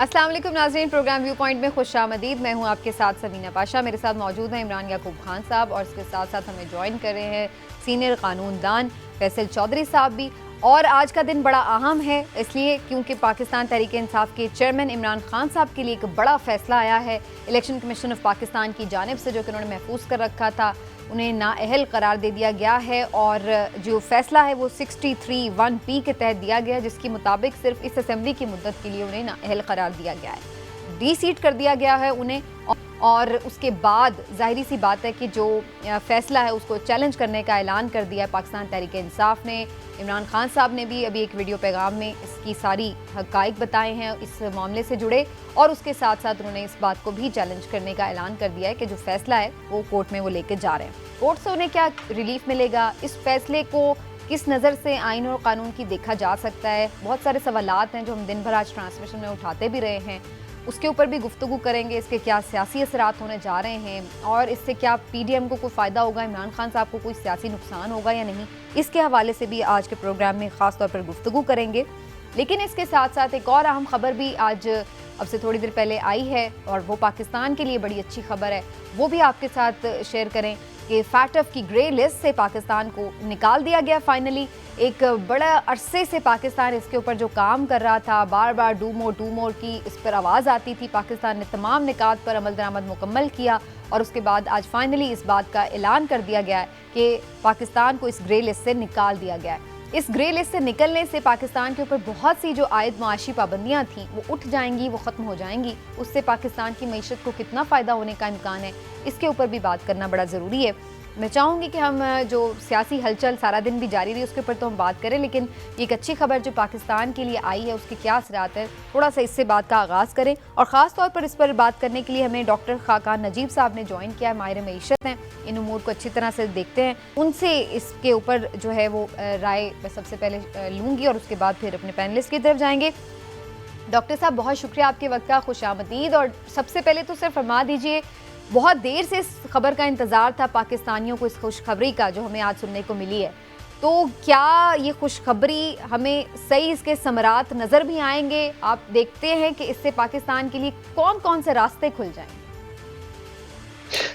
अस्सलाम वालेकुम नाज़रीन, प्रोग्राम व्यू पॉइंट में खुशामदीद। मैं हूं आपके साथ समीना पाशा। मेरे साथ मौजूद हैं इमरान याकूब खान साहब और इसके साथ साथ हमें ज्वाइन कर रहे हैं सीनियर कानूनदान फैसल चौधरी साहब भी। और आज का दिन बड़ा अहम है इसलिए क्योंकि पाकिस्तान तहरीक इंसाफ के चेयरमैन इमरान खान साहब के लिए एक बड़ा फैसला आया है इलेक्शन कमीशन ऑफ पाकिस्तान की जानिब से, जो कि उन्होंने महफूज कर रखा था, उन्हें नाअहल करार दे दिया गया है। और जो फैसला है वो 63(1)P के तहत दिया गया है, जिसके मुताबिक सिर्फ इस असेंबली की मुद्दत के लिए उन्हें नाअहल करार दिया गया है, डी-सीट कर दिया गया है उन्हें। और उसके बाद जाहिर सी बात है कि जो फैसला है उसको चैलेंज करने का ऐलान कर दिया है पाकिस्तान तहरीक इंसाफ ने। इमरान खान साहब ने भी अभी एक वीडियो पैगाम में इसकी सारी हक़ाइक़ बताए हैं इस मामले से जुड़े, और उसके साथ साथ उन्होंने इस बात को भी चैलेंज करने का ऐलान कर दिया है कि जो फैसला है वो कोर्ट में वो लेके जा रहे हैं। कोर्ट से उन्हें क्या रिलीफ मिलेगा, इस फैसले को किस नज़र से आइन और कानून की देखा जा सकता है, बहुत सारे सवालात हैं जो हम दिन भर आज ट्रांसमिशन में उठाते भी रहे हैं, उसके ऊपर भी गुफ्तगू करेंगे। इसके क्या सियासी असरात होने जा रहे हैं और इससे क्या PDM को कोई फ़ायदा होगा, इमरान खान साहब को कोई सियासी नुकसान होगा या नहीं, इसके हवाले से भी आज के प्रोग्राम में ख़ास तौर पर गुफ्तगू करेंगे। लेकिन इसके साथ साथ एक और अहम खबर भी आज अब से थोड़ी देर पहले आई है और वो पाकिस्तान के लिए बड़ी अच्छी खबर है, वो भी आपके साथ शेयर करें कि FATF की ग्रे लिस्ट से पाकिस्तान को निकाल दिया गया फाइनली। एक बड़ा अरसे से पाकिस्तान इसके ऊपर जो काम कर रहा था, बार बार डू मोर की इस पर आवाज़ आती थी, पाकिस्तान ने तमाम निकात पर अमल दरामद मुकम्मल किया और उसके बाद आज फाइनली इस बात का ऐलान कर दिया गया है कि पाकिस्तान को इस ग्रे लिस्ट से निकाल दिया गया है। इस ग्रे लिस्ट से निकलने से पाकिस्तान के ऊपर बहुत सी जो आयद मुआशी पाबंदियाँ थीं वो उठ जाएंगी, वो ख़त्म हो जाएंगी। उससे पाकिस्तान की मईशत को कितना फ़ायदा होने का इम्कान है, इसके ऊपर भी बात करना बड़ा ज़रूरी है। मैं चाहूँगी कि हम जो सियासी हलचल सारा दिन भी जारी रही उसके ऊपर तो हम बात करें, लेकिन एक अच्छी खबर जो पाकिस्तान के लिए आई है उसके क्या असरात है, थोड़ा सा इससे बात का आगाज़ करें। और ख़ास तौर पर इस पर बात करने के लिए हमें डॉक्टर खाकान नजीब साहब ने ज्वाइन किया है, माहिर मईशत हैं, इन उमूर को अच्छी तरह से देखते हैं, उनसे इसके ऊपर जो है वो राय मैं सबसे पहले लूँगी और उसके बाद फिर अपने पैनलिस्ट की तरफ जाएंगे। डॉक्टर साहब, बहुत शुक्रिया आपके वक्त का, खुशामदीद। और सबसे पहले तो सिर्फ फरमा दीजिए, बहुत देर से इस खबर का इंतज़ार था पाकिस्तानियों को, इस खुशखबरी का जो हमें आज सुनने को मिली है, तो क्या ये खुशखबरी हमें सही इसके समरात नज़र भी आएंगे? आप देखते हैं कि इससे पाकिस्तान के लिए कौन कौन से रास्ते खुल जाएंगे?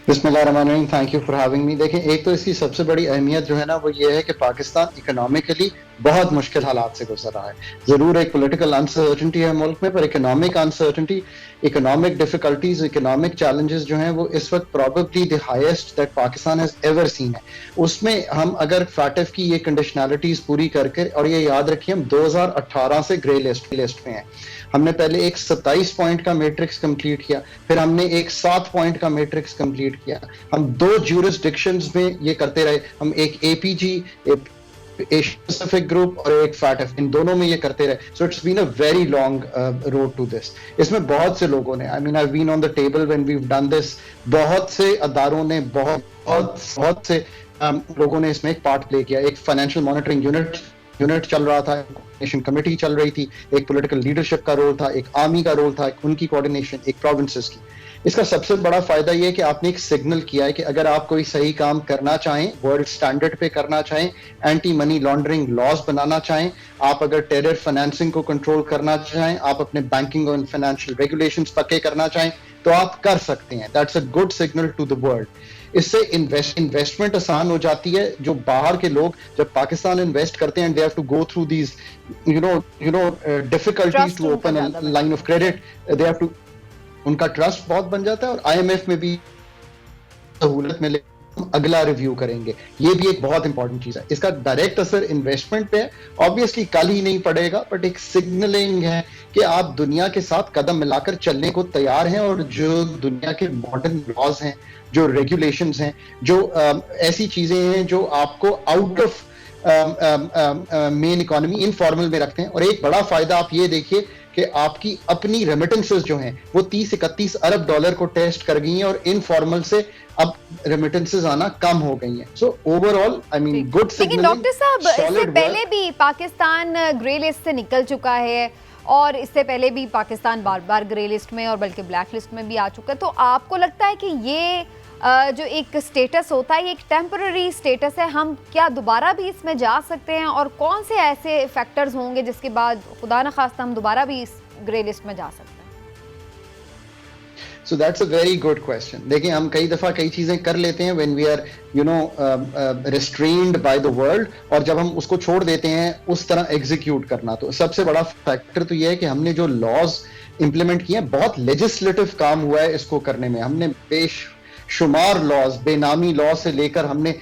बिस्मिल्लाहिर्रहमानिर्रहीम, thank you for having me. देखें, एक तो इसकी सबसे बड़ी अहमियत जो है ना वो ये है कि पाकिस्तान इकोनॉमिकली बहुत मुश्किल हालात से गुजर रहा है। ज़रूर एक पॉलिटिकल अनसर्टेनिटी है मुल्क में, पर economic uncertainty, economic difficulties, economic challenges जो हैं वो इस वक्त probably the highest that Pakistan has ever seen है। उसमें हम अगर FATF की ये कंडीशनैलिटीज पूरी करके, और ये याद रखिए हम 2018 से ग्रे लिस्ट में हैं, हमने पहले एक 27 पॉइंट का मैट्रिक्स कंप्लीट किया, फिर हमने एक 7 पॉइंट का मैट्रिक्स कंप्लीट किया, हम 2 ज्यूरिसडिक्शंस में ये करते रहे, हम एक APG, एशिया पैसिफिक ग्रुप और एक FATF, इन दोनों में ये करते रहे। So it's been a very long road to this. इसमें बहुत से लोगों ने, I mean I been on the table when we have done this, बहुत से अदारों ने, बहुत से लोगों ने इसमें एक पार्ट प्ले किया। एक फाइनेंशियल मॉनिटरिंग यूनिट चल रहा था, कोऑर्डिनेशन कमेटी चल रही थी, एक पॉलिटिकल लीडरशिप का रोल था, एक आर्मी का रोल था, उनकी कोऑर्डिनेशन, एक प्रोविंसेस की। इसका सबसे बड़ा फायदा यह है कि आपने एक सिग्नल किया है कि अगर आप कोई सही काम करना चाहें, वर्ल्ड स्टैंडर्ड पे करना चाहें, एंटी मनी लॉन्ड्रिंग लॉज बनाना चाहें, आप अगर टेरर फाइनेंसिंग को कंट्रोल करना चाहें, आप अपने बैंकिंग और फाइनेंशियल रेगुलेशंस पक्के करना चाहें, तो आप कर सकते हैं। That's a good signal to the world. इससे इन्वेस्टमेंट आसान हो जाती है। जो बाहर के लोग जब पाकिस्तान इन्वेस्ट करते हैं, they have to go through these difficulties to open a line of credit, they have to, उनका ट्रस्ट बहुत बन जाता है और IMF में भी सहूलत मिले। हम अगला रिव्यू करेंगे, ये भी एक बहुत इंपॉर्टेंट चीज है। इसका डायरेक्ट असर इन्वेस्टमेंट पे है, ऑब्वियसली कल ही नहीं पड़ेगा, बट एक सिग्नलिंग है कि आप दुनिया के साथ कदम मिलाकर चलने को तैयार हैं, और जो दुनिया के मॉडर्न लॉज हैं, जो रेगुलेशंस हैं, जो ऐसी चीजें हैं जो आपको out of main economy informal में रखते हैं। और एक बड़ा फायदा आप ये देखिए कि आपकी अपनी रेमिटेंसेस जो हैं वो 30-31 अरब डॉलर को टेस्ट कर गई हैं, और इनफॉर्मल से अब रेमिटेंसेस आना कम हो गई हैं। So overall I mean good signalling. लेकिन डॉक्टर साहब, इससे पहले भी पाकिस्तान ग्रे लिस्ट से निकल चुका है और इससे पहले भी पाकिस्तान बार बार ग्रे लिस्ट में और बल्कि ब्लैक लिस्ट में भी आ चुका है, तो आपको लगता है कि ये जो एक स्टेटस होता है, ये एक टेम्पररी स्टेटस है, हम क्या दोबारा भी इसमें जा सकते हैं? और कौन से ऐसे फैक्टर्स होंगे जिसके बाद खुदा न खास्ता हम दोबारा भी इस ग्रे लिस्ट में जा सकते हैं? So that's a very good question. देखिए, हम कई दफा कई चीजें कर लेते हैं when we are restrained by the world, और जब हम उसको छोड़ देते हैं उस तरह एग्जीक्यूट करना। तो सबसे बड़ा फैक्टर तो यह है कि हमने जो लॉज इंप्लीमेंट किए हैं, बहुत लेजिस्लेटिव काम हुआ है इसको करने में। हमने बेशुमार लॉज, बेनामी लॉ से लेकर हमने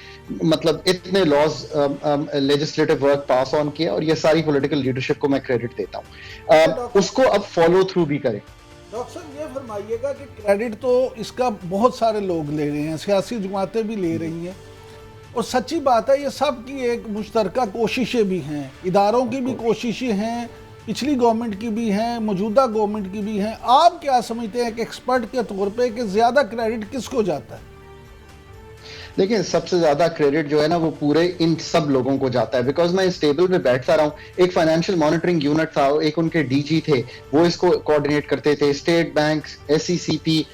मतलब इतने laws legislative work pass on किया, और ये सारी पॉलिटिकल लीडरशिप को मैं क्रेडिट देता हूँ। उसको अब फॉलो थ्रू भी करें। डॉक्टर साहब, ये फरमाइएगा कि क्रेडिट तो इसका बहुत सारे लोग ले रहे हैं, सियासी जमातें भी ले रही हैं, और सच्ची बात है ये सब की एक मुश्तरका कोशिशें भी हैं, इदारों की भी कोशिशें हैं, पिछली गवर्नमेंट की भी हैं, मौजूदा गवर्नमेंट की भी हैं। आप क्या समझते हैं एक एक्सपर्ट के तौर पे कि ज़्यादा क्रेडिट किसको जाता है? देखिए, सबसे ज्यादा क्रेडिट जो है ना वो पूरे इन सब लोगों को जाता है, बिकॉज मैं इस टेबल पे बैठता रहा हूँ। एक फाइनेंशियल मॉनिटरिंग यूनिट था, एक उनके डीजी थे, वो इसको कोऑर्डिनेट करते थे, स्टेट बैंक, एसईसीपी,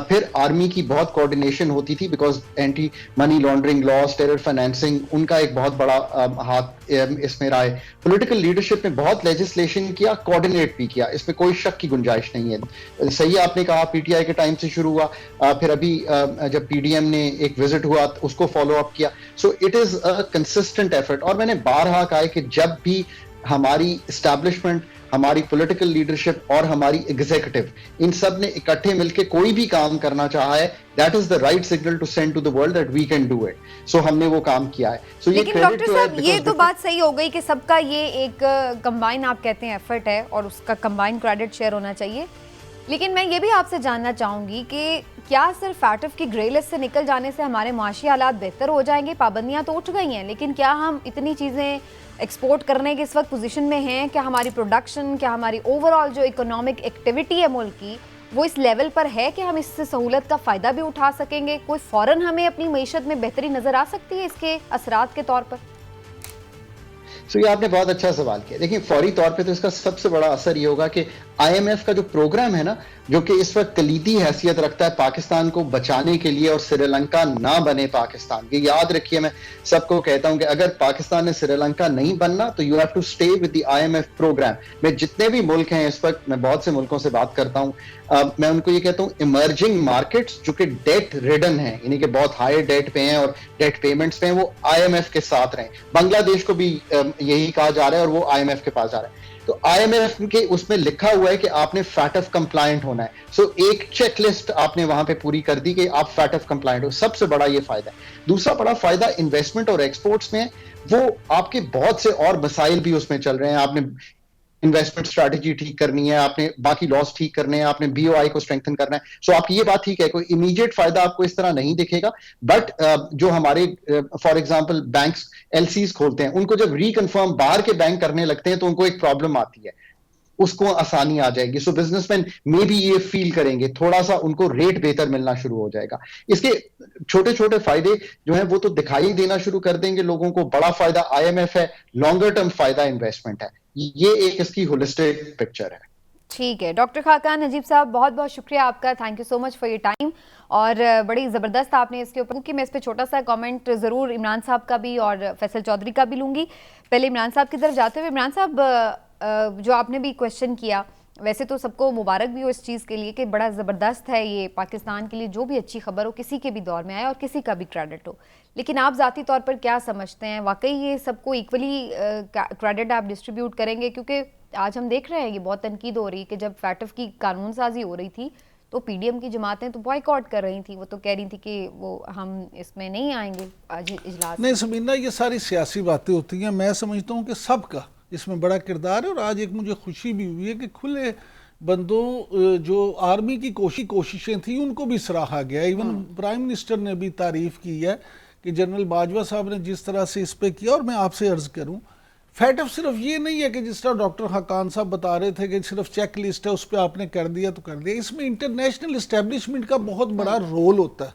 फिर आर्मी की बहुत कोऑर्डिनेशन होती थी, because anti money laundering loss, terror financing, उनका एक बहुत बड़ा हाथ इसमें रहा है। पॉलिटिकल लीडरशिप ने बहुत लेजिस्लेशन किया, कोऑर्डिनेट भी किया, इसमें कोई शक की गुंजाइश नहीं है। सही आपने कहा, पीटीआई के टाइम से शुरू हुआ, फिर अभी जब पीडीएम ने एक विजिट हुआ उसको फॉलो अप किया। So it is a consistent effort, और मैंने बारहा कहा है कि जब भी हमारी एस्टैब्लिशमेंट, हमारी पॉलिटिकल लीडरशिप और हमारी एग्जीक्यूटिव, इन सब ने इकट्ठे मिलकर कोई भी काम करना चाहा है, that is the right signal to send to the world that we can do it. So हमने वो काम किया है। सो ये लेकिन डॉक्टर साहब, ये तो बात सही हो गई कि सबका ये एक कंबाइन आप कहते हैं एफर्ट है, और उसका कंबाइन क्रेडिट शेयर होना चाहिए। लेकिन मैं ये भी आपसे जानना चाहूँगी कि क्या सिर्फ फैटफ की ग्रे लिस्ट से निकल जाने से हमारे माशी हालात बेहतर हो जाएंगे? पाबंदियाँ तो उठ गई हैं, लेकिन क्या हम इतनी चीज़ें एक्सपोर्ट करने के इस वक्त पोजीशन में हैं? क्या हमारी प्रोडक्शन, क्या हमारी ओवरऑल जो इकोनॉमिक एक्टिविटी है मुल्क की, वो इस लेवल पर है कि हम इससे सहूलत का फ़ायदा भी उठा सकेंगे? कोई फ़ौरन हमें अपनी मईशत में बेहतरी नज़र आ सकती है इसके असरात के तौर पर? सो ये आपने बहुत अच्छा सवाल किया। देखिए, फौरी तौर पे तो इसका सबसे बड़ा असर ये होगा कि आईएमएफ का जो प्रोग्राम है ना, जो कि इस वक्त कलीदी हैसियत रखता है पाकिस्तान को बचाने के लिए, और श्रीलंका ना बने पाकिस्तान। ये याद रखिए, मैं सबको कहता हूं कि अगर पाकिस्तान ने श्रीलंका नहीं बनना तो you have to stay with the IMF programme. मैं जितने भी मुल्क हैं इस वक्त, मैं बहुत से मुल्कों से बात करता हूं, मैं उनको ये कहता हूं इमर्जिंग मार्केट्स जो कि डेट रिडन है, यानी कि बहुत हाई डेट पे हैं और डेट पेमेंट्स पे हैं, वो आईएमएफ के साथ रहें। बांग्लादेश को भी यही कहा जा रहा है और वो आईएमएफ के पास जा रहा है। तो आईएमएफ के उसमें लिखा हुआ है कि आपने फैटफ कंप्लायंट होना है। सो एक चेकलिस्ट आपने वहां पे पूरी कर दी कि आप फैटफ कंप्लायंट हो। सबसे बड़ा ये फायदा है। दूसरा बड़ा फायदा इन्वेस्टमेंट और एक्सपोर्ट्स में है, वो आपके बहुत से और मसाइल भी उसमें चल रहे हैं। आपने इन्वेस्टमेंट स्ट्रैटेजी ठीक करनी है, आपने बाकी लॉस ठीक करने हैं, आपने बीओआई को स्ट्रेंथन करना है। सो आपकी ये बात ठीक है, कोई इमीडिएट फायदा आपको इस तरह नहीं दिखेगा, बट जो हमारे फॉर एग्जांपल बैंक्स एलसीज खोलते हैं, उनको जब रिकन्फर्म बाहर के बैंक करने लगते हैं तो उनको एक प्रॉब्लम आती है, उसको आसानी आ जाएगी। सो बिजनेसमैन मे भी ये फील करेंगे, थोड़ा सा उनको रेट बेहतर मिलना शुरू हो जाएगा। इसके छोटे छोटे फायदे जो है वो तो दिखाई देना शुरू कर देंगे लोगों को। बड़ा फायदा आईएमएफ है, लॉन्गर टर्म फायदा इन्वेस्टमेंट है। ये एक इसकी होलिस्टिक पिक्चर है। ठीक है डॉक्टर खाकान नजीब साहब, बहुत बहुत शुक्रिया आपका, thank you so much for your time. और बड़ी ज़बरदस्त आपने इसके ऊपर कि मैं इस पर छोटा सा कमेंट ज़रूर इमरान साहब का भी और फैसल चौधरी का भी लूँगी। पहले इमरान साहब की तरफ जाते हुए, इमरान साहब जो आपने भी क्वेश्चन किया, वैसे तो सबको मुबारक भी हो इस चीज़ के लिए कि बड़ा ज़बरदस्त है ये, पाकिस्तान के लिए जो भी अच्छी खबर हो किसी के भी दौर में आए और किसी का भी क्रेडिट हो। लेकिन आप ज़ाती तौर पर क्या समझते हैं, वाकई ये सबको इक्वली क्रेडिट आप डिस्ट्रीब्यूट करेंगे? क्योंकि आज हम देख रहे हैं ये बहुत तनकीद हो रही है कि जब फैटफ की कानून साजी हो रही थी तो पीडीएम की जमातें तो बॉयकॉट कर रही थी, वो तो कह रही थी कि वो हम इसमें नहीं आएंगे आज इजलास। नहीं समीना, ये सारी सियासी बातें होती हैं। मैं समझता हूँ कि सबका इसमें बड़ा किरदार है। और आज एक मुझे खुशी भी हुई है कि खुले बंदों जो आर्मी की कोशिशें थी उनको भी सराहा गया। इवन प्राइम मिनिस्टर ने भी तारीफ़ की है कि जनरल बाजवा साहब ने जिस तरह से इस पर किया। और मैं आपसे अर्ज़ करूँ, फैटफ सिर्फ ये नहीं है कि जिस तरह डॉक्टर खाकान साहब बता रहे थे कि सिर्फ चेक लिस्ट है, उस पर आपने कर दिया तो कर दिया। इसमें इंटरनेशनल इस्टेब्लिशमेंट का बहुत बड़ा रोल होता है।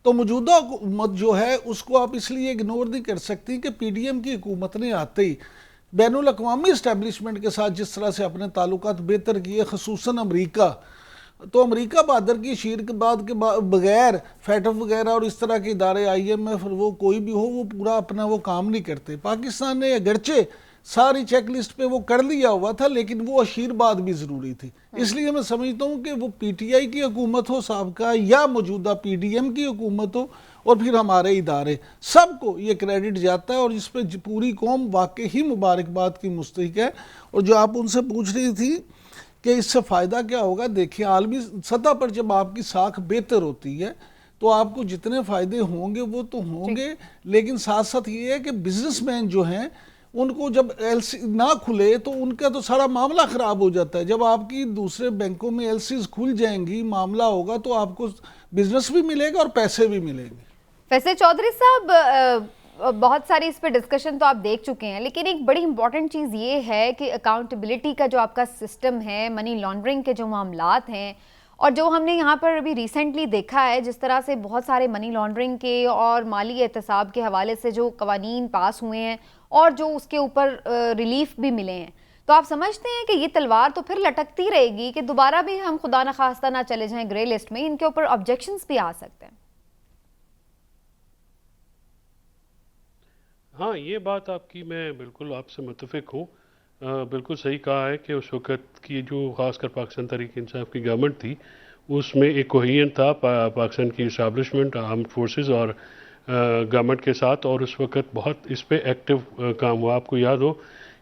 तो मौजूदा हुकूमत जो है उसको आप इसलिए इग्नोर नहीं कर सकती कि पीडीएम की हुकूमत ने आते ही बैनुल अक़वामी इस्टेब्लिशमेंट के साथ जिस तरह से अपने ताल्लुकात बेहतर किए, ख़ुसूसन अमरीका। तो अमरीका बहादुर की शीर के बाद के बगैर फैटफ वगैरह और इस तरह के इदारे IMF वो कोई भी हो, वो पूरा अपना वो काम नहीं करते। पाकिस्तान ने अगरचे सारी चेकलिस्ट पे वो कर लिया हुआ था, लेकिन वो आशीर्वाद भी ज़रूरी थी। इसलिए मैं समझता हूँ कि वो पीटीआई की हुकूमत हो साबका या मौजूदा पीडीएम की हुकूमत हो और फिर हमारे इदारे, सबको ये क्रेडिट जाता है और इस पर पूरी कौम वाकई ही मुबारकबाद की मुस्तहिक है। और जो आप उनसे पूछ रही थी कि इससे फ़ायदा क्या होगा, देखिए आलमी सतह पर जब आपकी साख बेहतर होती है तो आपको जितने फ़ायदे होंगे वो तो होंगे, लेकिन साथ साथ ये है कि बिजनेसमैन जो हैं उनको जब एलसी ना खुले तो उनका तो सारा मामला ख़राब हो जाता है। जब आपकी दूसरे बैंकों में एलसीज खुल जाएंगी, मामला होगा, तो आपको बिजनेस भी मिलेगा और पैसे भी मिलेंगे। फैसल चौधरी साहब, बहुत सारी इस पे डिस्कशन तो आप देख चुके हैं, लेकिन एक बड़ी इंपॉर्टेंट चीज़ ये है कि अकाउंटेबिलिटी का जो आपका सिस्टम है, मनी लॉन्ड्रिंग के जो मामलात हैं, और जो हमने यहाँ पर अभी रिसेंटली देखा है जिस तरह से बहुत सारे मनी लॉन्ड्रिंग के और माली एहतसाब के हवाले से जो कवानीन पास हुए हैं और जो उसके ऊपर रिलीफ भी मिले हैं, तो आप समझते हैं कि ये तलवार तो फिर लटकती रहेगी कि दोबारा भी हम खुदा न खास्ता ना चले जाएं ग्रे लिस्ट में, इनके ऊपर ऑब्जेक्शंस भी आ सकते हैं। हाँ, ये बात आपकी मैं बिल्कुल आपसे मुत्तफिक हूँ। बिल्कुल सही कहा है कि उस वक़्त की जो ख़ासकर पाकिस्तान तहरीक इंसाफ की गवर्नमेंट थी, उसमें एक कोहेजन था पाकिस्तान की इस्टेब्लिशमेंट, आर्म्ड फोर्सेस और गवर्नमेंट के साथ, और उस वक़्त बहुत इस पे एक्टिव काम हुआ। आपको याद हो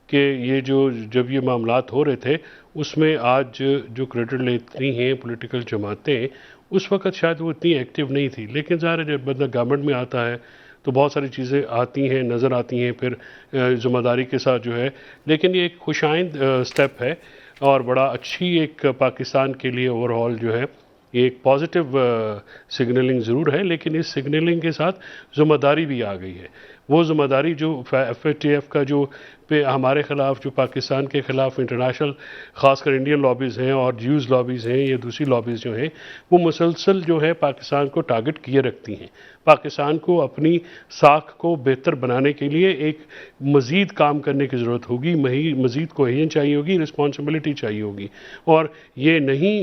कि ये जब ये मामलात हो रहे थे, उसमें आज जो क्रेडिट लेती हैं पॉलिटिकल जमातें, उस वक़्त शायद वो इतनी एक्टिव नहीं थी, लेकिन ज़ाहिर है जब बंदा गवर्नमेंट में आता है तो बहुत सारी चीज़ें आती हैं, नज़र आती हैं, फिर ज़िम्मेदारी के साथ जो है। लेकिन ये एक खुशाइंद स्टेप है और बड़ा अच्छी एक पाकिस्तान के लिए ओवरऑल जो है ये एक पॉजिटिव सिग्नलिंग ज़रूर है, लेकिन इस सिग्नलिंग के साथ ज़िम्मेदारी भी आ गई है। वो ज़िम्मेदारी जो FATF का जो पे हमारे ख़िलाफ़, जो पाकिस्तान के ख़िलाफ़ इंटरनेशनल ख़ासकर इंडियन लॉबीज़ हैं और यूज़ लॉबीज़ हैं, ये दूसरी लॉबीज़ जो हैं, वो मुसलसल जो है पाकिस्तान को टारगेट किए रखती हैं। पाकिस्तान को अपनी साख को बेहतर बनाने के लिए एक मज़ीद काम करने की ज़रूरत होगी, मज़ीद कोहेजन चाहिए होगी, रिस्पॉन्सिबिलिटी चाहिए होगी। और ये नहीं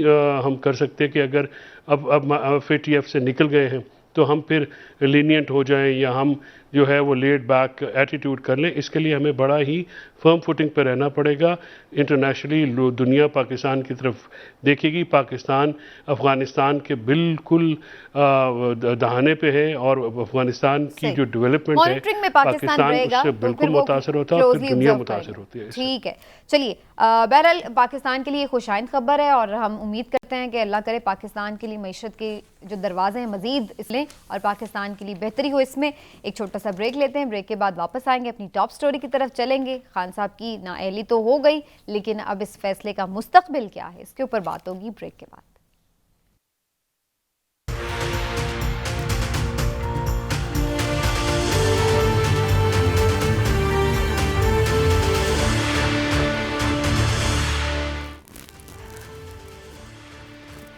हम कर सकते कि अगर अब FATF से निकल गए हैं तो हम फिर लीनियंट हो जाएं या हम जो है वो लेड बैक एटीट्यूड कर लें। इसके लिए हमें बड़ा ही फर्म फुटिंग पर रहना पड़ेगा। इंटरनेशनली दुनिया पाकिस्तान की तरफ देखेगी। पाकिस्तान अफ़गानिस्तान के बिल्कुल दहाने पे है और अफ़गानिस्तान की जो डेवलपमेंट है, मॉनिटरिंग में पाकिस्तान रहेगा उससे बिल्कुल मुतासर होता है और फिर दुनिया मुतासर होती है। ठीक है, चलिए, बहरहाल पाकिस्तान के लिए खुशाइंद खबर है और हम उम्मीद करते हैं कि अल्लाह करे पाकिस्तान के लिए मईशत के जो दरवाजे हैं मजीद इसलिए और पाकिस्तान के लिए बेहतरी हो। इसमें एक छोटा सा ब्रेक लेते हैं, ब्रेक के बाद वापस आएंगे, अपनी टॉप स्टोरी की तरफ चलेंगे। खान साहब की नाअहली तो हो गई, लेकिन अब इस फैसले का मुस्तकबिल क्या है, इसके ऊपर बात होगी ब्रेक के बाद।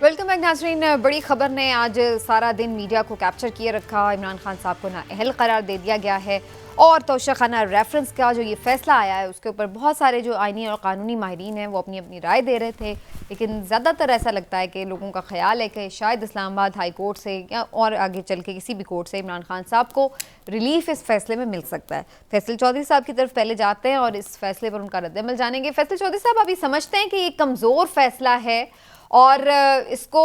वेलकम बैक नाज़रीन। बड़ी खबर ने आज सारा दिन मीडिया को कैप्चर किए रखा। इमरान खान साहब को नाअहल करार दे दिया गया है और तोशाखाना रेफरेंस का जो ये फैसला आया है उसके ऊपर बहुत सारे जो आईनी और कानूनी माहिरीन हैं वो अपनी अपनी राय दे रहे थे, लेकिन ज़्यादातर ऐसा लगता है कि लोगों का ख्याल है कि शायद इस्लामाबाद हाई कोर्ट से या और आगे चल के किसी भी कोर्ट से इमरान खान साहब को रिलीफ इस फैसले में मिल सकता है। फैसल चौधरी साहब की तरफ पहले जाते हैं और इस फैसले पर उनका रद्द-ए-अमल जानेंगे। फैसल चौधरी साहब, अभी समझते हैं कि ये कमज़ोर फैसला है और इसको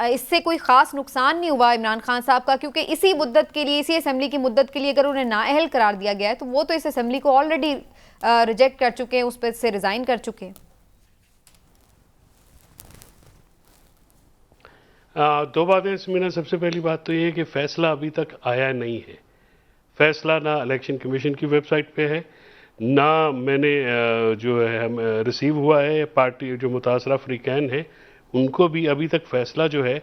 इससे कोई ख़ास नुकसान नहीं हुआ इमरान खान साहब का, क्योंकि इसी मुद्दत के लिए, इसी असेंबली की मुद्दत के लिए अगर उन्हें नाअहल करार दिया गया है तो वो तो इस असेंबली को ऑलरेडी रिजेक्ट कर चुके हैं, उस पर से रिज़ाइन कर चुके हैं। दो बातें इसमें। सबसे पहली बात तो ये है कि फ़ैसला अभी तक आया नहीं है। फ़ैसला ना इलेक्शन कमीशन की वेबसाइट पे है, ना मैंने जो है हम रिसीव हुआ है। पार्टी जो मुतासरा फ्रीकैन है उनको भी अभी तक फ़ैसला जो है,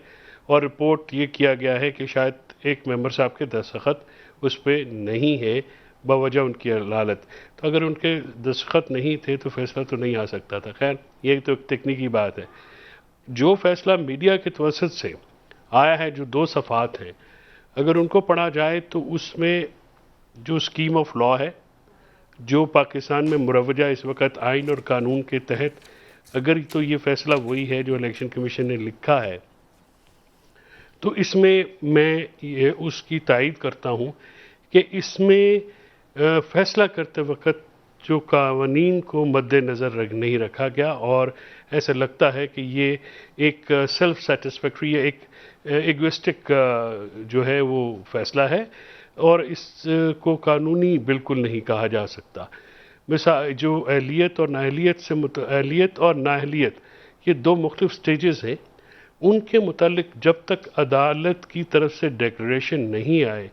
और रिपोर्ट ये किया गया है कि शायद एक मेंबर साहब के दस्तखत उस पर नहीं है बवजह उनकी अदालत। तो अगर उनके दस्तखत नहीं थे तो फ़ैसला तो नहीं आ सकता था। खैर, ये तो एक तकनीकी बात है। जो फ़ैसला मीडिया के तवसत से आया है, जो 2 सफ़ात हैं, अगर उनको पढ़ा जाए तो उसमें जो स्कीम ऑफ लॉ है, जो पाकिस्तान में मुरवजा इस वक्त आइन और कानून के तहत, अगर तो ये फ़ैसला वही है जो इलेक्शन कमीशन ने लिखा है, तो इसमें मैं ये उसकी तायीद करता हूँ कि इसमें फ़ैसला करते वक्त जो कानून को मद्देनज़र नहीं रखा गया, और ऐसा लगता है कि ये एक सेल्फ सेटिस्फैक्ट्री या एक इगोइस्टिक जो है वो फैसला है, और इसको कानूनी बिल्कुल नहीं कहा जा सकता। मिसाल जो अहलियत और नाअहलियत ये दो मुख्तलिफ स्टेजेस हैं, उनके मुतालिक जब तक अदालत की तरफ से डिक्लेरेशन नहीं आए,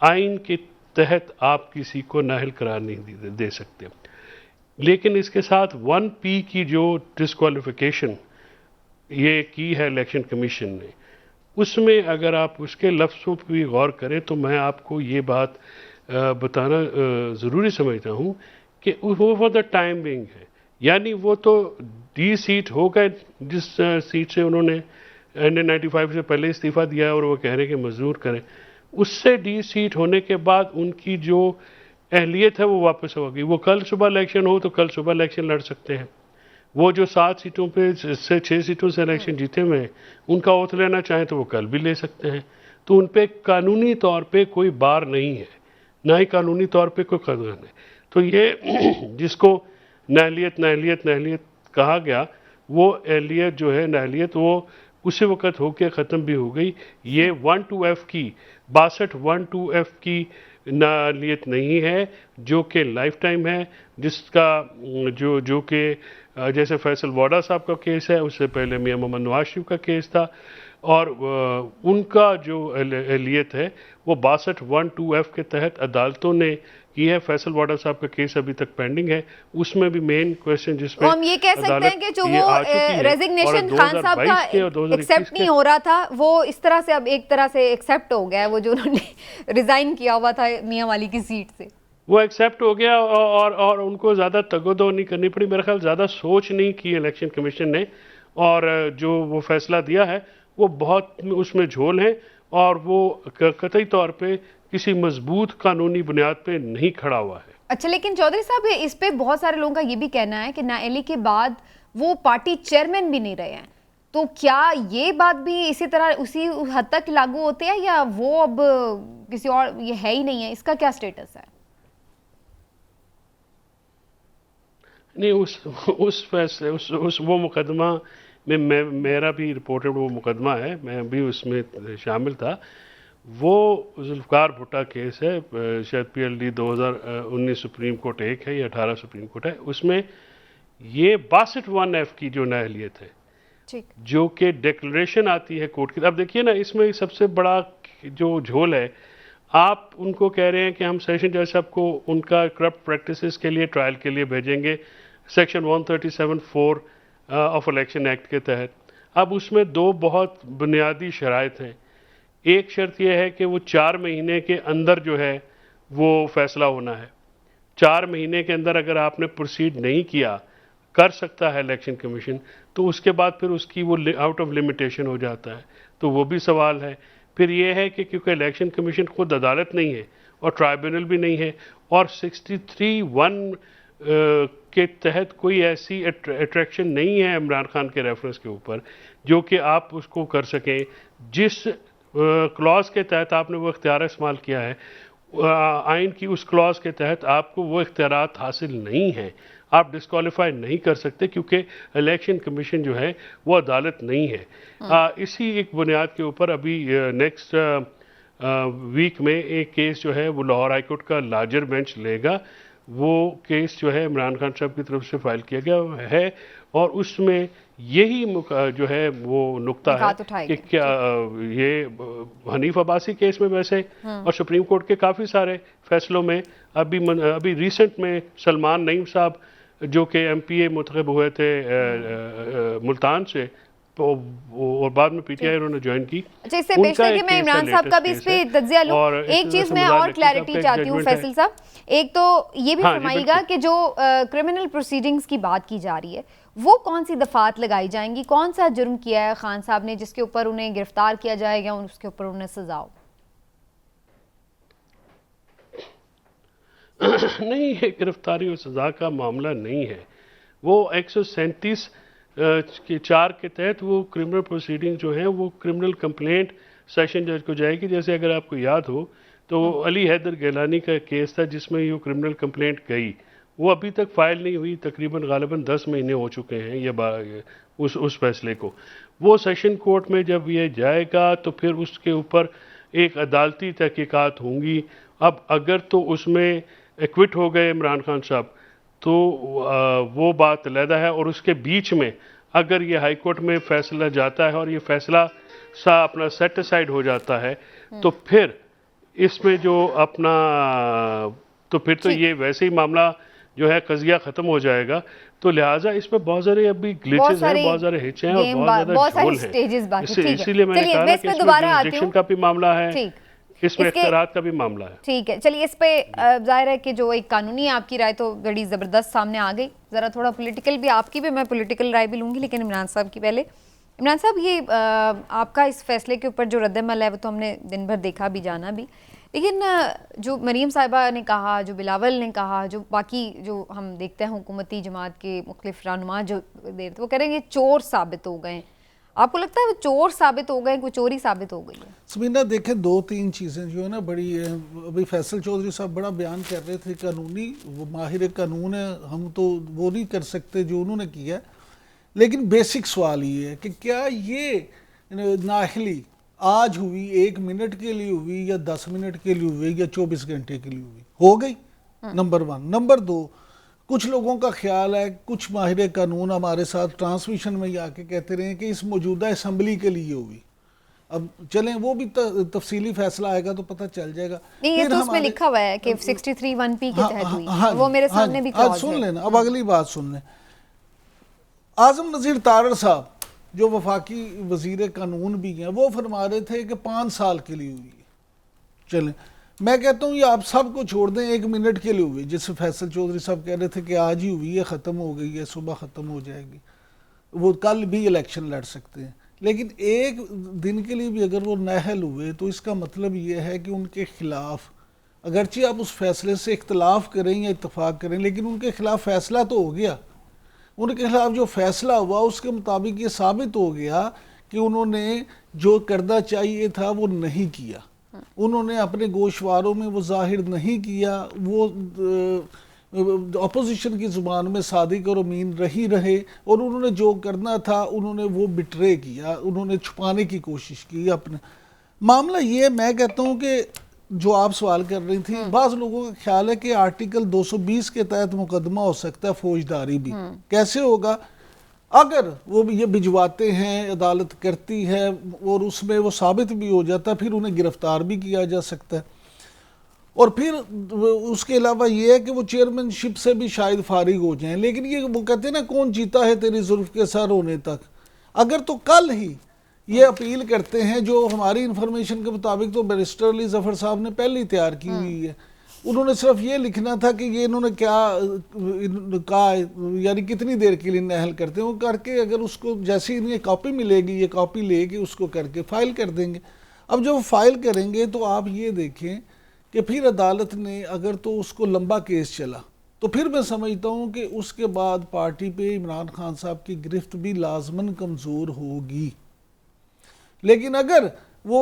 आइन के तहत आप किसी को नाअहल करार नहीं दे सकते। लेकिन इसके साथ 1P की जो डिस्क्वालिफिकेशन ये की है इलेक्शन कमीशन ने, उसमें अगर आप उसके लफ्ज़ों पर भी गौर करें तो मैं आपको ये बात बताना ज़रूरी समझता हूँ कि वो फॉर द टाइम बिंग है, यानी वो तो डी सीट हो गए जिस सीट से उन्होंने 1995 से पहले इस्तीफ़ा दिया और वो कह रहे हैं कि मंजूर करें, उससे डी सीट होने के बाद उनकी जो अहलियत है वो वापस होगी। वो कल सुबह इलेक्शन हो तो कल सुबह इलेक्शन लड़ सकते हैं। वो जो 7 सीटों पे से 6 सीटों से इलेक्शन जीते हुए हैं, उनका ओथ लेना चाहें तो वो कल भी ले सकते हैं। तो उन पे कानूनी तौर पे कोई बार नहीं है, ना ही कानूनी तौर पे कोई कानून है। तो ये जिसको नाअहलियत कहा गया, वो अहलियत जो है नाअहलियत वो उसी वक्त होके ख़त्म भी हो गई। ये 12F की 62 की नाअहलियत नहीं है जो कि लाइफ टाइम है, जिसका जो कि जैसे फैसल वाडा साहब का केस है, उससे पहले मियां मोहम्मद नवाज शरीफ का केस था, और उनका जो अहलियत है वो 62 के तहत अदालतों ने की है। फैसल वाडा साहब का केस अभी तक पेंडिंग है, उसमें भी मेन क्वेश्चन जिसमें हम ये कह सकते हैं कि जो वो रेजिग्नेशन खान साहब का एक्सेप्ट नहीं हो रहा था, वो इस तरह से अब एक तरह से एक्सेप्ट हो गया है, वो जो उन्होंने रिजाइन किया हुआ था मियां वाली की सीट से, वो एक्सेप्ट हो गया, और उनको ज़्यादा तगोदो नहीं करनी पड़ी। मेरे ख्याल ज़्यादा सोच नहीं की इलेक्शन कमीशन ने, और जो वो फैसला दिया है वो बहुत उसमें झोल है, और वो कतई तौर पे किसी मजबूत कानूनी बुनियाद पे नहीं खड़ा हुआ है। अच्छा, लेकिन चौधरी साहब इस पे बहुत सारे लोगों का ये भी कहना है कि नाअहली के बाद वो पार्टी चेयरमैन भी नहीं रहे हैं, तो क्या ये बात भी इसी तरह उसी हद तक लागू होते हैं, या वो अब किसी और ये है ही नहीं है, इसका क्या स्टेटस है? नहीं, उस फैसले उस वो मुकदमा में मेरा भी रिपोर्टेड वो मुकदमा है, मैं भी उसमें शामिल था। वो जुल्फ़िकार भुट्टो केस है, शायद PLD 2019 सुप्रीम कोर्ट 1 है या 18 सुप्रीम कोर्ट है। उसमें ये 62 की जो नाअहलियत है, जो कि डिक्लेरेशन आती है कोर्ट की। अब देखिए ना, इसमें सबसे बड़ा जो झोल है, आप उनको कह रहे हैं कि हम सेशन जज साहब को उनका करप्ट प्रैक्टिसेस के लिए ट्रायल के लिए भेजेंगे सेक्शन 137(4) ऑफ इलेक्शन एक्ट के तहत। अब उसमें दो बहुत बुनियादी शराइत हैं। एक शर्त यह है कि वो 4 महीने के अंदर जो है वो फैसला होना है। 4 महीने के अंदर अगर आपने प्रोसीड नहीं किया, कर सकता है इलेक्शन कमीशन, तो उसके बाद फिर उसकी वो आउट ऑफ लिमिटेशन हो जाता है। तो वो भी सवाल है। फिर ये है कि क्योंकि इलेक्शन कमीशन खुद अदालत नहीं है और ट्राइब्यूनल भी नहीं है, और 63(1) के तहत कोई ऐसी अट्रैक्शन नहीं है इमरान खान के रेफरेंस के ऊपर जो कि आप उसको कर सकें। जिस क्लॉज के तहत आपने वो इख्तियार इस्तेमाल किया है, आइन की उस क्लॉज के तहत आपको वो इख्तियारात हासिल नहीं है, आप डिस्क्वालीफाई नहीं कर सकते, क्योंकि इलेक्शन कमीशन जो है वो अदालत नहीं है। इसी एक बुनियाद के ऊपर अभी नेक्स्ट वीक में एक केस जो है वो लाहौर हाई कोर्ट का लार्जर बेंच लेगा। वो केस जो है इमरान खान साहब की तरफ से फाइल किया गया है, और उसमें यही जो है वो नुक्ता है कि क्या ये हनीफ अब्बासी केस में वैसे और सुप्रीम कोर्ट के काफ़ी सारे फैसलों में, अभी रिसेंट में सलमान नईम साहब जो कि MPA मुंतखब हुए थे मुल्तान से, तो और बाद में PTI उन्होंने ज्वाइन की। अच्छा, इससे पेशे कि मैं इमरान साहब का भी इस पे तज्जिया लूं, एक चीज मैं और क्लैरिटी चाहती हूँ फैसल साहब। एक तो ये भी फरमाइएगा कि जो क्रिमिनल प्रोसीडिंग्स की बात की जा रही है, वो कौन सी दफात लगाई जाएंगी, कौन सा जुर्म किया है खान साहब ने जिसके ऊपर उन्हें गिरफ्तार किया जाएगा, उसके ऊपर उन्हें सजा हो? नहीं, ये गिरफ्तारी और सजा का मामला नहीं है। वो 137 के 4 के तहत वो क्रिमिनल प्रोसीडिंग जो है वो क्रिमिनल कंप्लेंट सेशन जज को जाएगी। जैसे अगर आपको याद हो तो अली हैदर गिलानी का केस था जिसमें ये क्रिमिनल कंप्लेंट गई, वो अभी तक फाइल नहीं हुई, तकरीबन गालिबन 10 महीने हो चुके हैं ये उस फैसले को। वो सेशन कोर्ट में जब ये जाएगा तो फिर उसके ऊपर एक अदालती तहकीकात होंगी। अब अगर तो उसमें एक्विट हो गए इमरान खान साहब तो वो बात अलहदा है, और उसके बीच में अगर ये हाई कोर्ट में फैसला जाता है और ये फैसला सा अपना सेट असाइड हो जाता है तो फिर इसमें जो अपना तो फिर तो ये वैसे ही मामला जो है कजिया खत्म हो जाएगा। तो लिहाजा इसमें बहुत सारे अभी ग्लिचेस हैं, बहुत सारे हिच हैं और बहुत सारे ज़्यादा स्टेजेस बाकी हैं। इसीलिए मैंने कहा कि इसमें जुरिसडिक्शन का भी मामला है, इसमें इख्तियारात का भी मामला है। ठीक है, चलिए इस पे जाहिर है कि जो एक कानूनी आपकी राय तो बड़ी ज़बरदस्त सामने आ गई, ज़रा थोड़ा पॉलिटिकल भी आपकी भी, मैं पॉलिटिकल राय भी लूँगी, लेकिन इमरान साहब की पहले। इमरान साहब, ये आपका इस फैसले के ऊपर जो रद्द-ए-अमल है वो तो हमने दिन भर देखा भी जाना भी, लेकिन जो मरीम साहिबा ने कहा, जो बिलावल ने कहा, जो बाकी जो हम देखते हैं हुकूमती जमात के मुख्तलिफ रहनुमा जो देर वो करेंगे चोर साबित हो गए, आपको लगता है वो चोर साबित हो गए, कोई चोरी साबित हो गई है? समीना देखें, दो तीन चीज़ें जो है ना बड़ी, अभी फैसल चौधरी साहब बड़ा बयान कर रहे थे कानूनी, वो माहिर कानून है, हम तो वो नहीं कर सकते जो उन्होंने किया, लेकिन बेसिक सवाल ये है कि क्या ये नाअहली आज हुई 1 मिनट के लिए हुई या 10 मिनट के लिए हुई या 24 घंटे के लिए हुई, हो गई, नंबर 1। नंबर 2, कुछ लोगों का ख्याल है, कुछ माहिर कानून हमारे साथ ट्रांसमिशन में ही आके कहते रहे कि इस मौजूदा असम्बली के लिए हुई। अब चलें वो भी तफसीली फैसला आएगा तो पता चल जाएगा। नहीं, ये तो उसमें लिखा हुआ है कि 63(1)(p) के तहत हुई, वो मेरे सामने भी क्लॉज है। सुन लेना, अब अगली बात सुन लें। आजम नज़ीर तारड़ साहब जो वफाकी वजीर कानून भी हैं, वो फरमा रहे थे कि 5 साल के लिए हुई है। चलें, मैं कहता हूँ ये आप सबको छोड़ दें, 1 मिनट के लिए हुई, जिससे फैसल चौधरी साहब कह रहे थे कि आज ही हुई है, ख़त्म हो गई है, सुबह ख़त्म हो जाएगी, वो कल भी इलेक्शन लड़ सकते हैं। लेकिन 1 दिन के लिए भी अगर वो नाअहल हुए तो इसका मतलब ये है कि उनके खिलाफ, अगरचे आप उस फैसले से इख्तलाफ करें या इत्तफाक करें, लेकिन उनके खिलाफ फैसला तो हो गया। उनके खिलाफ जो फैसला हुआ उसके मुताबिक ये साबित हो गया कि उन्होंने जो करना चाहिए था वो नहीं किया, उन्होंने अपने गोशवारों में वो जाहिर नहीं किया, वो अपोजिशन की ज़ुबान में सादिक और अमीन रहे, और उन्होंने जो करना था उन्होंने वो बिट्रे किया, उन्होंने छुपाने की कोशिश की अपने। मामला ये, मैं कहता हूँ कि जो आप सवाल कर रही थी, बाज़ लोगों का ख्याल है कि आर्टिकल 220 के तहत मुकदमा हो सकता है, फौजदारी भी। कैसे होगा? अगर वो ये भिजवाते हैं, अदालत करती है और उसमें वो साबित भी हो जाता है, फिर उन्हें गिरफ्तार भी किया जा सकता है। और फिर उसके अलावा ये है कि वो चेयरमैनशिप से भी शायद फारिग हो जाएं। लेकिन ये वो कहते हैं ना, कौन जीता है तेरी जुल्फ के सर होने तक। अगर तो कल ही ये अपील करते हैं, जो हमारी इंफॉर्मेशन के मुताबिक तो बैरिस्टर अली जफर साहब ने पहले ही तैयार की हुई है, उन्होंने सिर्फ ये लिखना था कि ये इन्होंने क्या कहा, यानी कितनी देर के लिए नाअहल करते हैं, वो करके अगर उसको जैसे ही इन्हें कॉपी मिलेगी, ये कॉपी लेके उसको करके फाइल कर देंगे। अब जब फाइल करेंगे तो आप ये देखें कि फिर अदालत ने अगर तो उसको लंबा केस चला तो फिर मैं समझता हूँ कि उसके बाद पार्टी पे इमरान खान साहब की गिरफ्त भी लाजमन कमज़ोर होगी। लेकिन अगर वो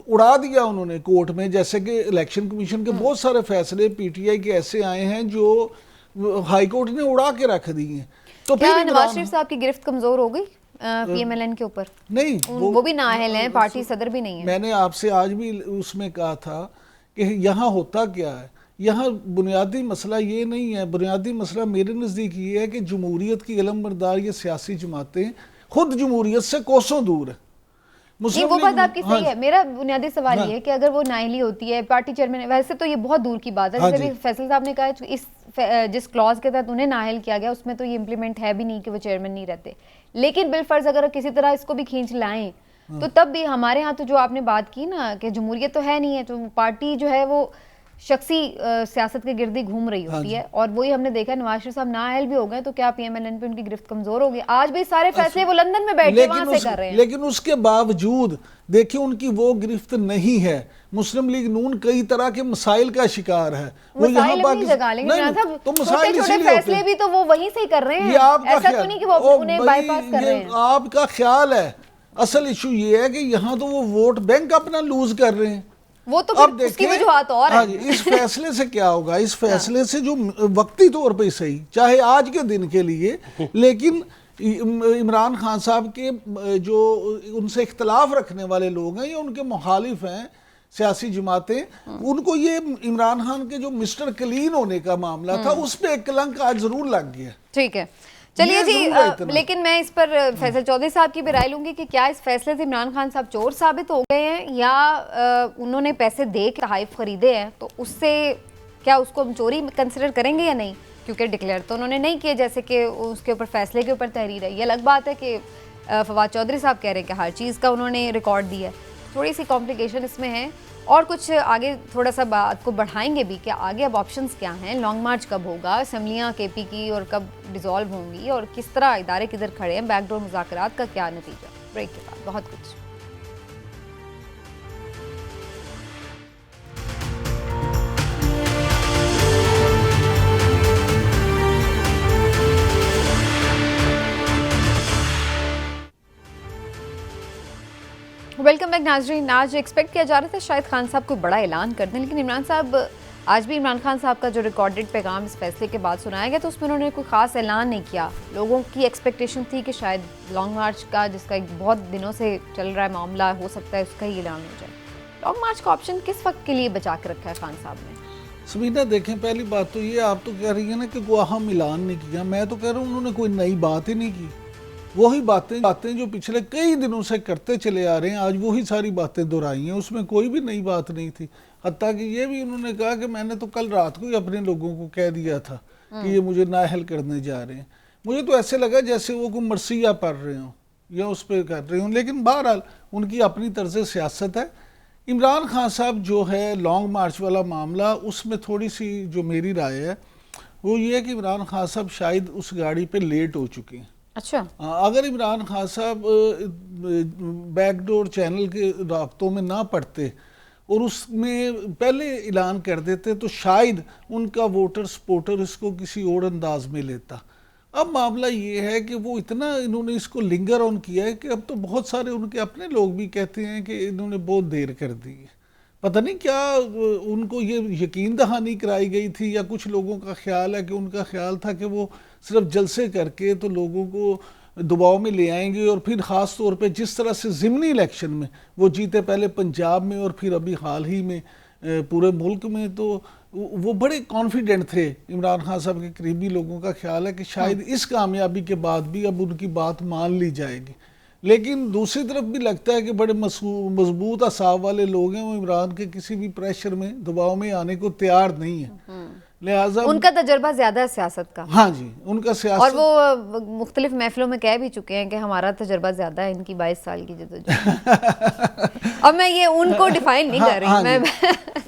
उड़ा दिया उन्होंने कोर्ट में, जैसे कि इलेक्शन कमीशन के बहुत सारे फैसले पीटीआई के ऐसे आए हैं जो हाई कोर्ट ने उड़ा के रख दिए हैं, तो फिर नवाज शरीफ साहब की गिरफ्त कमजोर हो गई पीएमएलएन के ऊपर? नहीं, वो भी नाअहल हैं, पार्टी सदर भी नहीं है। मैंने आपसे आज भी उसमें कहा था कि यहाँ होता क्या है, यहाँ बुनियादी मसला ये नहीं है। बुनियादी मसला मेरे नज़दीक ये है कि जमहूरियत की इलमबरदार ये सियासी जमातें खुद जमहूरियत से कोसों दूर है। नहीं, वो बात आपकी सही है। मेरा बुनियादी सवाल ये है कि अगर वो नाअहली होती है, पार्टी चेयरमैन, वैसे तो ये बहुत दूर की बात है, जैसे भी फैसल साहब ने कहा, इस जिस क्लॉज के तहत उन्हें नाअहल किया गया उसमें तो ये इम्प्लीमेंट है भी नहीं कि वो चेयरमैन नहीं रहते। लेकिन बिलफर्ज अगर किसी तरह इसको भी खींच लाएं तो तब भी हमारे यहाँ तो जो आपने बात की ना कि जमहूरियत तो है नहीं है, तो पार्टी जो है वो शख्सी सियासत के गिर्द घूम रही होती है। और वही हमने देखा, नवाज शरीफ साहब नाअहल भी हो गए तो क्या पीएमएलएन पे उनकी गिरफ्त कमजोर होगी? आज भी सारे फैसले वो लंदन में बैठ के वहां से कर रहे हैं। लेकिन उसके बावजूद देखिए उनकी वो गिरफ्त नहीं है। मुस्लिम लीग नून कई तरह के मसाइल का शिकार है। वो यहाँ तो छोटे फैसले भी तो वो वहीं से ही कर रहे हैं, ऐसा तो नहीं कि वो उन्हें बाईपास कर रहे हैं। आपका ख्याल है, असल इशू ये है कि यहाँ तो वो वोट बैंक अपना लूज कर रहे हैं। वो तो फिर उसकी वजूहात और हाँ है। जी, इस फैसले से क्या होगा, इस फैसले से जो वक्ती तौर पे सही, चाहे आज के दिन के लिए, लेकिन इमरान खान साहब के जो उनसे इख्तलाफ रखने वाले लोग हैं या उनके मुखालिफ हैं सियासी जमातें, उनको ये इमरान खान के जो मिस्टर क्लीन होने का मामला था उस पर एक कलंक आज जरूर लग गया। ठीक है, चलिए जी, लेकिन मैं इस पर फैसल चौधरी साहब की भी राय लूंगी कि क्या इस फैसले से इमरान खान साहब चोर साबित हो गए हैं या उन्होंने पैसे दे के तहाइफ खरीदे हैं, तो उससे क्या उसको हम चोरी कंसिडर करेंगे या नहीं, क्योंकि डिक्लेयर तो उन्होंने नहीं किए, जैसे कि उसके ऊपर फैसले के ऊपर तहरीर है। ये अलग बात है कि फवाद चौधरी साहब कह रहे हैं कि हर चीज़ का उन्होंने रिकॉर्ड दिया है। थोड़ी सी कॉम्प्लिकेशन इसमें है, और कुछ आगे थोड़ा सा बात को बढ़ाएंगे भी कि आगे अब ऑप्शंस क्या हैं, लॉन्ग मार्च कब होगा, असम्बलियाँ केपी की और कब डिसॉल्व होंगी, और किस तरह इदारे किधर खड़े हैं, बैकडोर मुज़ाकरात का क्या नतीजा। ब्रेक के बाद बहुत कुछ। वेलकम बैक नाजरीन। आज एक्सपेक्ट किया जा रहा था शायद खान साहब कोई बड़ा ऐलान कर दें, लेकिन इमरान साहब, आज भी इमरान खान साहब का जो रिकॉर्डेड पैगाम इस फैसले के बाद सुनाया गया तो उसमें उन्होंने कोई ख़ास ऐलान नहीं किया। लोगों की एक्सपेक्टेशन थी कि शायद लॉन्ग मार्च का, जिसका एक बहुत दिनों से चल रहा है मामला, हो सकता है उसका ही ऐलान हो जाए। लॉन्ग मार्च का ऑप्शन किस वक्त के लिए बचा के रखा है खान साहब ने? समीना देखें, पहली बात तो ये, आप तो कह रही है ना कि कोई अहम ऐलान नहीं किया, मैं तो कह रहा हूँ उन्होंने कोई नई बात ही नहीं की। वही बातें जो पिछले कई दिनों से करते चले आ रहे हैं, आज वही सारी बातें दोहराई हैं, उसमें कोई भी नई बात नहीं थी। हत्ता कि ये भी उन्होंने कहा कि मैंने तो कल रात को ही अपने लोगों को कह दिया था कि ये मुझे नाअहल करने जा रहे हैं। मुझे तो ऐसे लगा जैसे वो कोई मरसिया पढ़ रहे हों या उस पर कर रहे हों, लेकिन बहरहाल उनकी अपनी तर्ज सियासत है। इमरान खान साहब जो है लॉन्ग मार्च वाला मामला, उसमें थोड़ी सी जो मेरी राय है वो ये है कि इमरान खान साहब शायद उस गाड़ी पे लेट हो चुके हैं। अच्छा, अगर इमरान खान साहब बैकडोर चैनल के राब्तों में ना पड़ते और उसमें पहले ऐलान कर देते तो शायद उनका वोटर सपोर्टर इसको किसी और अंदाज में लेता। अब मामला ये है कि वो इतना इन्होंने इसको लिंगर ऑन किया है कि अब तो बहुत सारे उनके अपने लोग भी कहते हैं कि इन्होंने बहुत देर कर दी है। पता नहीं क्या उनको ये यकीन दहानी कराई गई थी, या कुछ लोगों का ख्याल है कि उनका ख्याल था कि वो सिर्फ जलसे करके तो लोगों को दबाव में ले आएंगे, और फिर ख़ास तौर पे जिस तरह से ज़िमनी इलेक्शन में वो जीते, पहले पंजाब में और फिर अभी हाल ही में पूरे मुल्क में, तो वो बड़े कॉन्फिडेंट थे। इमरान खान साहब के करीबी लोगों का ख्याल है कि शायद इस कामयाबी के बाद भी अब उनकी बात मान ली जाएगी। लेकिन दूसरी तरफ भी लगता है कि बड़े मजबूत असाब वाले लोग हैं, वो इमरान के किसी भी प्रेशर में, दबाव में आने को तैयार नहीं है। लिहाजा उनका तजर्बा ज्यादा है सियासत का। हाँ जी, उनका सियासत, और वो मुख्तलिफ महफिलों में कह भी चुके हैं कि हमारा तजर्बा ज्यादा है, इनकी 22 साल की जद्दोजहद। अब मैं ये उनको डिफाइन नहीं कर रही, हाँ मैं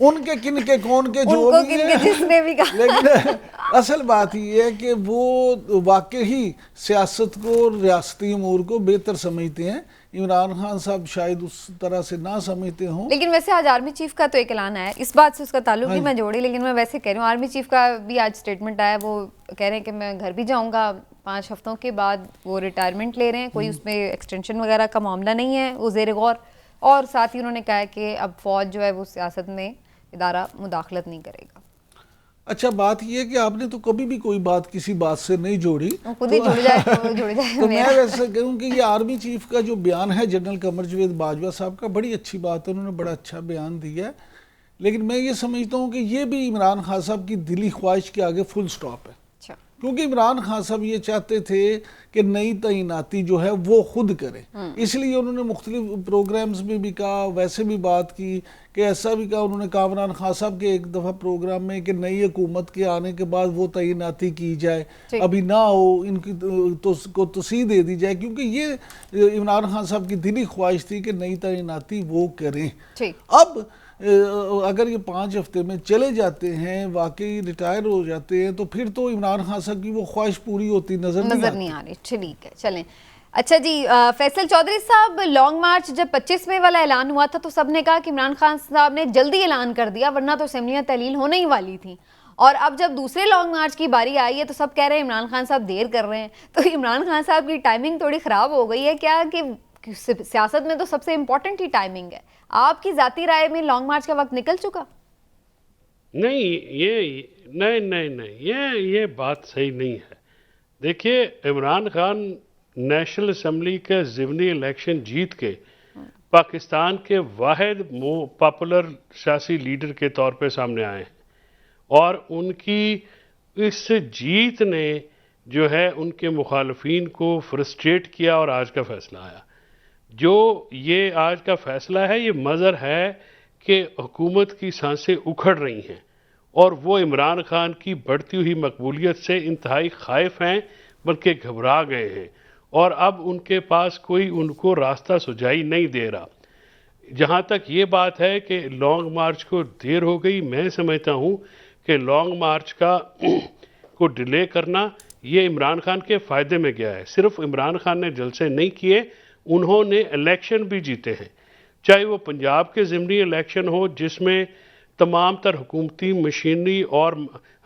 उनके किनके कौन के जो उनको भी किनके जिसने भी कहा। लेकिन असल बात ये है कि वो वाकई ही सियासत को, रियासती अमूर को बेहतर समझते हैं। इमरान खान साहब शायद उस तरह से ना समझते हों। लेकिन वैसे आज आर्मी चीफ का तो एक ऐलान आया, इस बात से उसका ताल्लुक नहीं मैं जोड़ी, लेकिन मैं वैसे कह रही हूँ, आर्मी चीफ का भी आज स्टेटमेंट आया। वो कह रहे हैं कि मैं घर भी जाऊँगा 5 हफ्तों के बाद, वो रिटायरमेंट ले रहे हैं, कोई उसमें एक्सटेंशन वगैरह का मामला नहीं है, वो ज़ेर गौर। और साथ ही उन्होंने कहा कि अब फौज जो है वो सियासत में इदारा मुदाखलत नहीं करेगा। अच्छा, बात यह है कि आपने तो कभी भी कोई बात किसी बात से नहीं जोड़ी, खुद ही जुड़ जाए तो जुड़ जाए। तो मैं वैसे कहूँ कि ये आर्मी चीफ का जो बयान है जनरल कमर जावेद बाजवा साहब का, बड़ी अच्छी बात है, उन्होंने बड़ा अच्छा बयान दिया है। लेकिन मैं ये समझता हूँ कि ये भी इमरान खान साहब की दिली ख्वाहिश के आगे फुल स्टॉप है। क्योंकि इमरान खान साहब ये चाहते थे कि नई तैनाती जो है वो खुद करें, इसलिए उन्होंने मुख्तलिफ प्रोग्राम्स में भी कहा, वैसे भी बात की कि ऐसा भी कहा। उन्होंने कहा इमरान खान साहब के एक दफ़ा प्रोग्राम में कि नई हुकूमत के आने के बाद वो तैनाती की जाए, अभी ना हो, इनकी को तोसीह दे दी जाए, क्योंकि ये इमरान खान साहब की दिली ख्वाहिश थी कि नई तैनाती वो करें। अब अगर ये 5 हफ्ते में चले जाते हैं, वाकई रिटायर हो जाते हैं, तो फिर तो इमरान खान साहब की वो ख्वाहिश पूरी होती नजर नहीं आ रही। ठीक है, चलें। अच्छा जी, फैसल चौधरी साहब, लॉन्ग मार्च जब 25वें वाला ऐलान हुआ था तो सबने कहा कि इमरान खान साहब ने जल्दी ऐलान कर दिया, वरना तो असेंबलियां तहलील होने ही वाली थी। और अब जब दूसरे लॉन्ग मार्च की बारी आई है तो सब कह रहे हैं इमरान खान साहब देर कर रहे हैं। तो इमरान खान साहब की टाइमिंग थोड़ी ख़राब हो गई है क्या, कि सियासत में तो सबसे इम्पोर्टेंट ही टाइमिंग है। आपकी जाती राय में लॉन्ग मार्च का वक्त निकल चुका? नहीं, ये बात सही नहीं है। देखिए, इमरान खान नेशनल असम्बली का ज़िमनी इलेक्शन जीत के पाकिस्तान के वाहिद पॉपुलर सियासी लीडर के तौर पे सामने आए हैं, और उनकी इस जीत ने जो है उनके मुखालफीन को फ्रस्ट्रेट किया और आज का फैसला आया। जो ये आज का फैसला है, ये मज़र है कि हुकूमत की सांसें उखड़ रही हैं और वो इमरान खान की बढ़ती हुई मकबूलियत से इंतहाई खाइफ हैं, बल्कि घबरा गए हैं, और अब उनके पास कोई उनको रास्ता सुझाई नहीं दे रहा। जहाँ तक ये बात है कि लॉन्ग मार्च को देर हो गई, मैं समझता हूँ कि लॉन्ग मार्च को डिले करना ये इमरान खान के फ़ायदे में गया है। सिर्फ इमरान खान ने जलसे नहीं किए, उन्होंने इलेक्शन भी जीते हैं, चाहे वो पंजाब के ज़िमनी इलेक्शन हो जिसमें तमाम तर हुकूमती मशीनरी और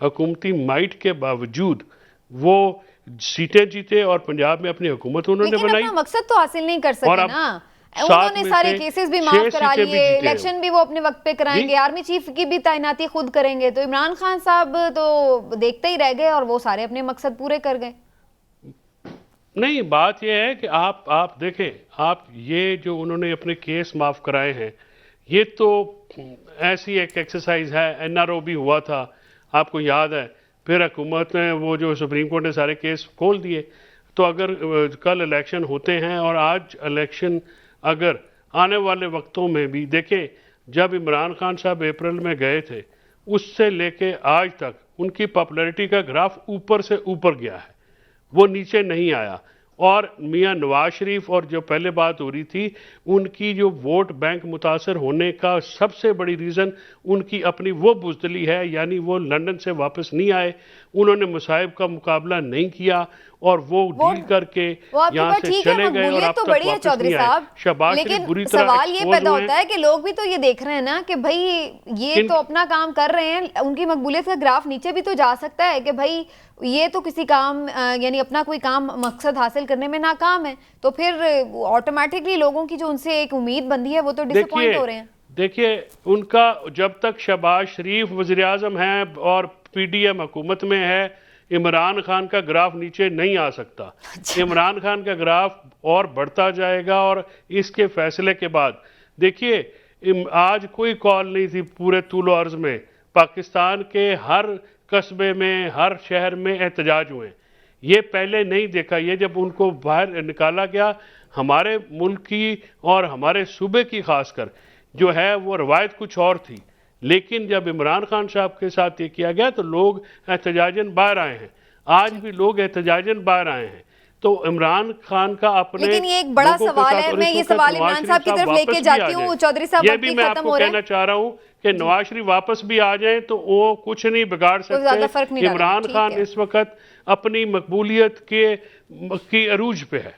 हुकूमती माइट के बावजूद वो सीटें जीते और पंजाब में अपनी हुकूमत उन्होंने बनाई। अपना मकसद तो हासिल नहीं कर सके ना। उन्होंने सारे केसेस भी माफ करा लिए, इलेक्शन भी वो अपने वक्त पे कराएंगे, आर्मी चीफ की भी तैनाती खुद करेंगे, तो इमरान खान साहब तो देखते ही रह गए और वो सारे अपने मकसद पूरे कर गए। नहीं, बात यह है कि आप देखें, आप ये जो उन्होंने अपने केस माफ कराए हैं, ये तो ऐसी एक एक्सरसाइज है। एनआरओ भी हुआ था, आपको याद है, फिर हुकूमत ने वो जो सुप्रीम कोर्ट ने सारे केस खोल दिए। तो अगर कल इलेक्शन होते हैं और आज इलेक्शन अगर आने वाले वक्तों में भी देखें, जब इमरान खान साहब अप्रैल में गए थे उससे लेके आज तक उनकी पॉपुलैरिटी का ग्राफ ऊपर से ऊपर गया है, वो नीचे नहीं आया। और मियां नवाज शरीफ और जो पहले बात हो रही थी, उनकी जो वोट बैंक मुतासर होने का सबसे बड़ी रीज़न उनकी अपनी वो बुज़दिली है, यानी वो लंदन से वापस नहीं आए, उन्होंने मुसाइब का मुकाबला नहीं किया और वो डील करके यहाँ से चले गए और अब तक वापस नहीं आए। शाबाश शरीफ बुरी तरह सवाल ये पैदा होता है कि लोग भी तो ये देख रहे हैं ना कि भाई ये तो अपना काम कर रहे हैं, उनकी मकबूलियत का ग्राफ नीचे भी तो जा सकता है कि भाई ये तो किसी काम यानी अपना कोई काम मकसद हासिल करने में नाकाम है, तो फिर ऑटोमेटिकली लोगों की जो उनसे एक उम्मीद बंधी है वो तो डिसअपॉइंट हो रहे हैं। देखिए, उनका जब तक शहबाज शरीफ वज़ीर-ए-आज़म है और पीडीएम हुकूमत में है, इमरान खान का ग्राफ नीचे नहीं आ सकता। इमरान खान का ग्राफ और बढ़ता जाएगा। और इसके फैसले के बाद देखिए, आज कोई कॉल नहीं थी पूरे तूल अर्ज़ में, पाकिस्तान के हर कस्बे में, हर शहर में एहतजाज हुए। ये पहले नहीं देखा। ये जब उनको बाहर निकाला गया, हमारे मुल्क की और हमारे सूबे की खासकर जो है वो रवायत कुछ और थी, लेकिन जब इमरान खान साहब के साथ ये किया गया तो लोग एहतजाजन बाहर आए हैं। आज भी लोग एहतजाजन बाहर आए हैं। तो इमरान खान का अपने, लेकिन ये एक बड़ा सवाल है, मैं ये सवाल इमरान साहब की तरफ लेके जाती हूँ। चौधरी साहब, ये भी मैं आपको कहना चाह रहा हूँ कि नवाज शरीफ वापस भी आ जाए तो वो कुछ नहीं बिगाड़ सकते। इमरान खान इस वक्त अपनी मकबूलियत की अरूज पे है।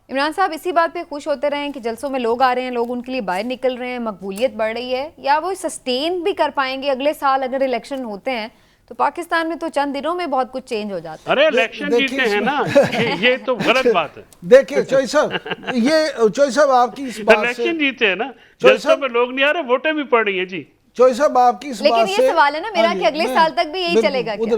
इमरान साहब इसी बात पे खुश होते रहे कि जलसों में लोग आ रहे हैं, लोग उनके लिए बाहर निकल रहे हैं, मकबूलियत बढ़ रही है, या वो सस्टेन भी कर पाएंगे अगले साल अगर इलेक्शन होते हैं तो पाकिस्तान में तो चंद दिनों में बहुत कुछ चेंज हो जाता है। अरे इलेक्शन जीते हैं ना, ये तो गलत बात है। देखिए चौधरी साहब आपकी इस बात से इलेक्शन जीते हैं ना, जलसों में लोग नहीं आ रहे, वोटें भी पड़ रही है जी। चौधरी साहब आपकी इस बात से, लेकिन ये सवाल है ना मेरा कि अगले साल तक भी यही चलेगा क्या?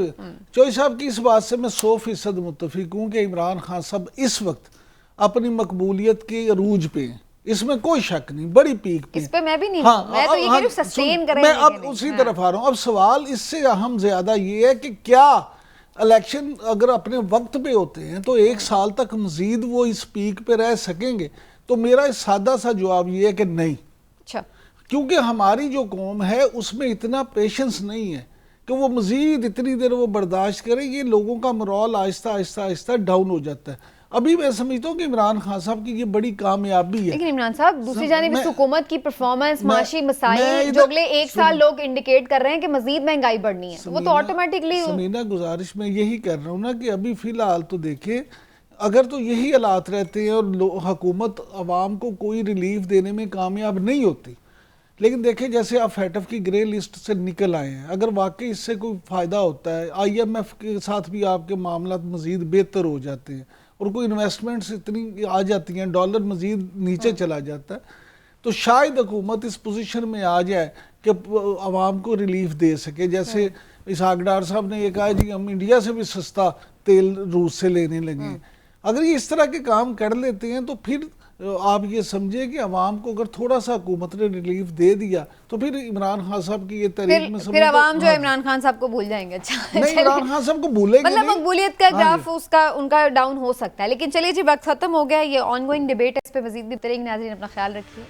चौधरी साहब की इस बात से मैं 100% मुत्तफिक हूँ कि इमरान खान साहब इस वक्त अपनी मकबूलियत के अरूज पे, इसमें कोई शक नहीं, बड़ी पीक पे। इस पे मैं भी नहीं, हाँ, मैं तो ये कह रही हूं सस्टेन करेंगे। मैं अब उसी तरफ आ रहा हूँ। अब सवाल इससे अहम ज्यादा ये है कि क्या इलेक्शन अगर अपने वक्त पे होते हैं तो एक साल तक मजीद वो इस पीक पे रह सकेंगे? तो मेरा सादा सा जवाब ये है कि नहीं। अच्छा, क्योंकि हमारी जो कौम है उसमें इतना पेशेंस नहीं है कि वो मजीद इतनी देर वो बर्दाश्त करे। ये लोगों का मोरल आहिस्ता आहिस्ता आहिस्ता डाउन हो जाता है। अभी मैं समझता हूँ कि इमरान खान साहब की ये बड़ी कामयाबी है। लेकिन इमरान साहब दूसरी जानिब इस हुकूमत की परफॉर्मेंस, माशी मसाइल जो अगले एक साल लोग इंडिकेट कर रहे हैं कि मजीद महंगाई बढ़नी है, वो तो ऑटोमेटिकली। समीना, गुजारिश मैं यही कर रहा हूँ ना कि अभी फिलहाल तो देखें, अगर तो यही हालात रहते हैं और हुकूमत अवाम को कोई रिलीफ देने में कामयाब नहीं होती, लेकिन देखें जैसे आप फैटफ की ग्रे लिस्ट से निकल आए हैं, अगर वाकई इससे कोई फ़ायदा होता है, IMF के साथ भी आपके मामला मज़ीद बेहतर हो जाते हैं और कोई इन्वेस्टमेंट्स इतनी आ जाती हैं, डॉलर मज़ीद नीचे चला जाता है, तो शायद हुकूमत इस पोजीशन में आ जाए कि आवाम को रिलीफ दे सके। जैसे इसहाक डार साहब ने ये कहा जी हम इंडिया से भी सस्ता तेल रूस से लेने लगे हैं। अगर ये इस तरह के काम कर लेते हैं तो फिर आप ये समझे कि अवाम को अगर थोड़ा सा हुकूमत ने रिलीफ दे दिया तो फिर इमरान खान साहब की ये तहरीक में फिर अवाम जो है इमरान खान साहब को भूल जाएंगे। अच्छा नहीं, इमरान खान साहब को भूलेंगे मतलब नहीं। मकबूलियत का ग्राफ उसका उनका डाउन हो सकता है। लेकिन चलिए जी, वक्त खत्म हो गया। ये ऑनगोइंग डिबेट है, इस पे मजीद भी करेंगे। नाज़रीन अपना ख्याल रखिए।